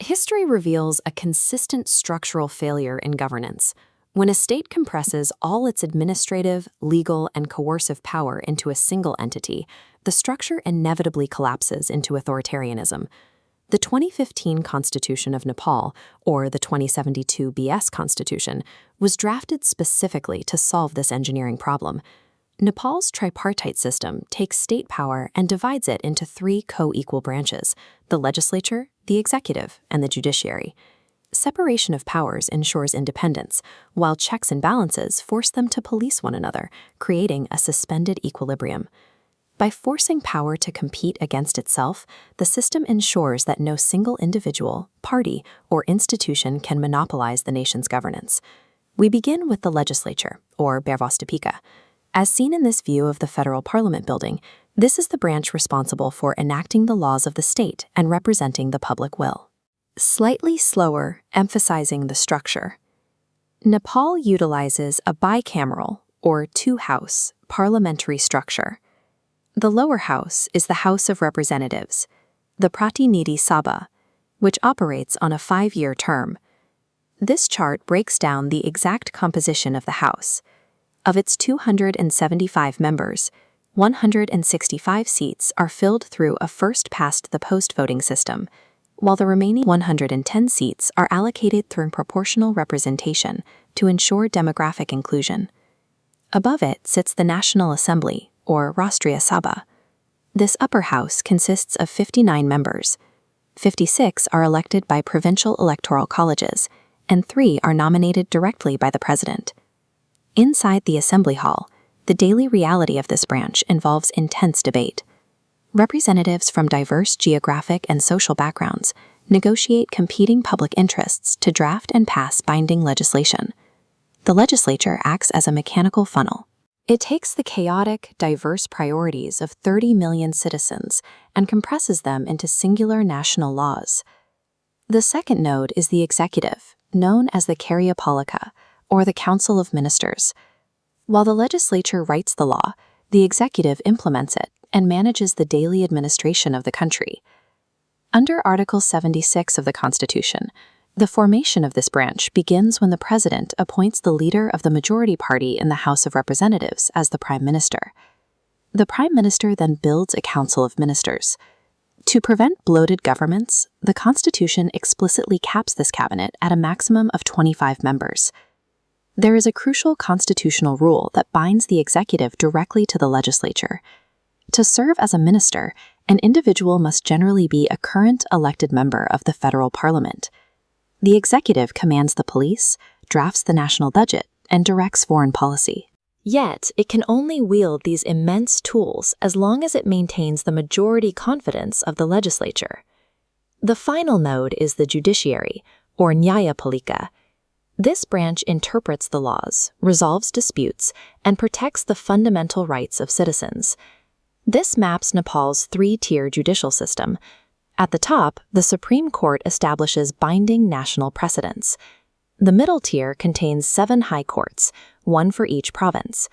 History reveals a consistent structural failure in governance. When a state compresses all its administrative, legal, and coercive power into a single entity, the structure inevitably collapses into authoritarianism. The 2015 Constitution of Nepal, or the 2072 BS Constitution, was drafted specifically to solve this engineering problem. Nepal's tripartite system takes state power and divides it into three co-equal branches: the legislature, the executive, and the judiciary. Separation of powers ensures independence, while checks and balances force them to police one another, creating a suspended equilibrium. By forcing power to compete against itself, the system ensures that no single individual, party, or institution can monopolize the nation's governance. We begin with the legislature, or Bervostapika. As seen in this view of the federal parliament building, this is the branch responsible for enacting the laws of the state and representing the public will. Slightly slower, emphasizing the structure. Nepal utilizes a bicameral, or two-house, parliamentary structure. The lower house is the House of Representatives, the Pratinidhi Sabha, which operates on a 5-year term. This chart breaks down the exact composition of the House. Of its 275 members, 165 seats are filled through a first-past-the-post voting system, while the remaining 110 seats are allocated through proportional representation to ensure demographic inclusion. Above it sits the National Assembly, or Rastriya Sabha. This upper house consists of 59 members. 56 are elected by provincial electoral colleges, and 3 are nominated directly by the president. Inside the Assembly Hall, the daily reality of this branch involves intense debate. Representatives from diverse geographic and social backgrounds negotiate competing public interests to draft and pass binding legislation. The legislature acts as a mechanical funnel. It takes the chaotic, diverse priorities of 30 million citizens and compresses them into singular national laws. The second node is the executive, known as the Karyapalika, or the Council of Ministers. While the legislature writes the law, the executive implements it and manages the daily administration of the country. Under Article 76 of the Constitution, the formation of this branch begins when the president appoints the leader of the majority party in the House of Representatives as the prime minister. The prime minister then builds a council of ministers. To prevent bloated governments, the Constitution explicitly caps this cabinet at a maximum of 25 members. There is a crucial constitutional rule that binds the executive directly to the legislature. To serve as a minister, an individual must generally be a current elected member of the federal parliament. The executive commands the police, drafts the national budget, and directs foreign policy. Yet, it can only wield these immense tools as long as it maintains the majority confidence of the legislature. The final node is the judiciary, or Nyayapalika. This branch interprets the laws, resolves disputes, and protects the fundamental rights of citizens. This maps Nepal's 3-tier judicial system. At the top, the Supreme Court establishes binding national precedents. The middle tier contains 7 high courts, 1 for each province.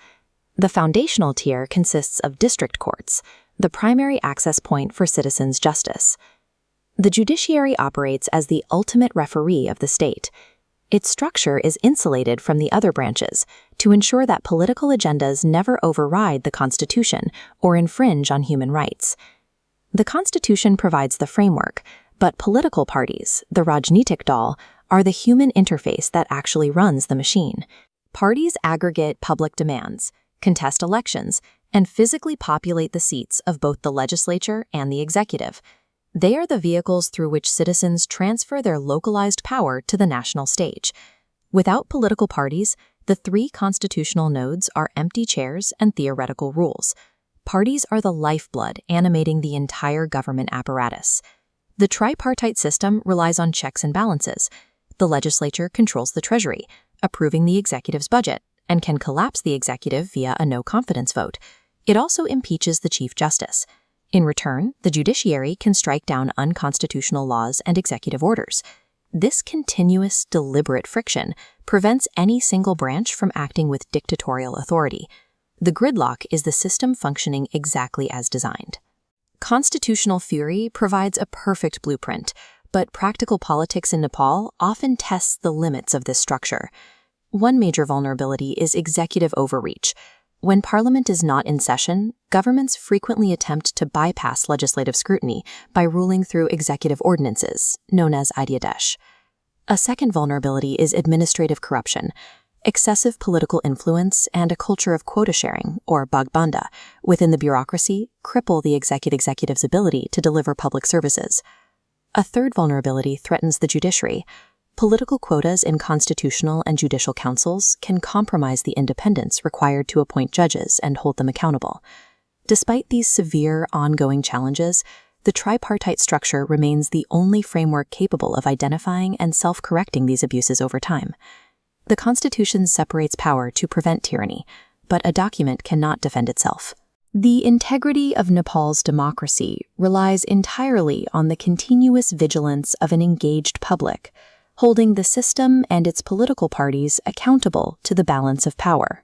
The foundational tier consists of district courts, the primary access point for citizens' justice. The judiciary operates as the ultimate referee of the state. Its structure is insulated from the other branches to ensure that political agendas never override the Constitution or infringe on human rights. The Constitution provides the framework, but political parties, the Rajnitik Dal, are the human interface that actually runs the machine. Parties aggregate public demands, contest elections, and physically populate the seats of both the legislature and the executive. They are the vehicles through which citizens transfer their localized power to the national stage. Without political parties, the 3 constitutional nodes are empty chairs and theoretical rules. Parties are the lifeblood animating the entire government apparatus. The tripartite system relies on checks and balances. The legislature controls the treasury, approving the executive's budget, and can collapse the executive via a no-confidence vote. It also impeaches the Chief Justice. In return, the judiciary can strike down unconstitutional laws and executive orders. This continuous, deliberate friction prevents any single branch from acting with dictatorial authority. The gridlock is the system functioning exactly as designed. Constitutional fury provides a perfect blueprint. But practical politics in Nepal often tests the limits of this structure. One major vulnerability is executive overreach. When parliament is not in session, governments frequently attempt to bypass legislative scrutiny by ruling through executive ordinances, known as Adyadesh. A second vulnerability is administrative corruption. Excessive political influence and a culture of quota sharing, or bagbanda, within the bureaucracy cripple the executive's ability to deliver public services. A third vulnerability threatens the judiciary. Political quotas in constitutional and judicial councils can compromise the independence required to appoint judges and hold them accountable. Despite these severe, ongoing challenges, the tripartite structure remains the only framework capable of identifying and self-correcting these abuses over time. The Constitution separates power to prevent tyranny, but a document cannot defend itself. The integrity of Nepal's democracy relies entirely on the continuous vigilance of an engaged public, holding the system and its political parties accountable to the balance of power.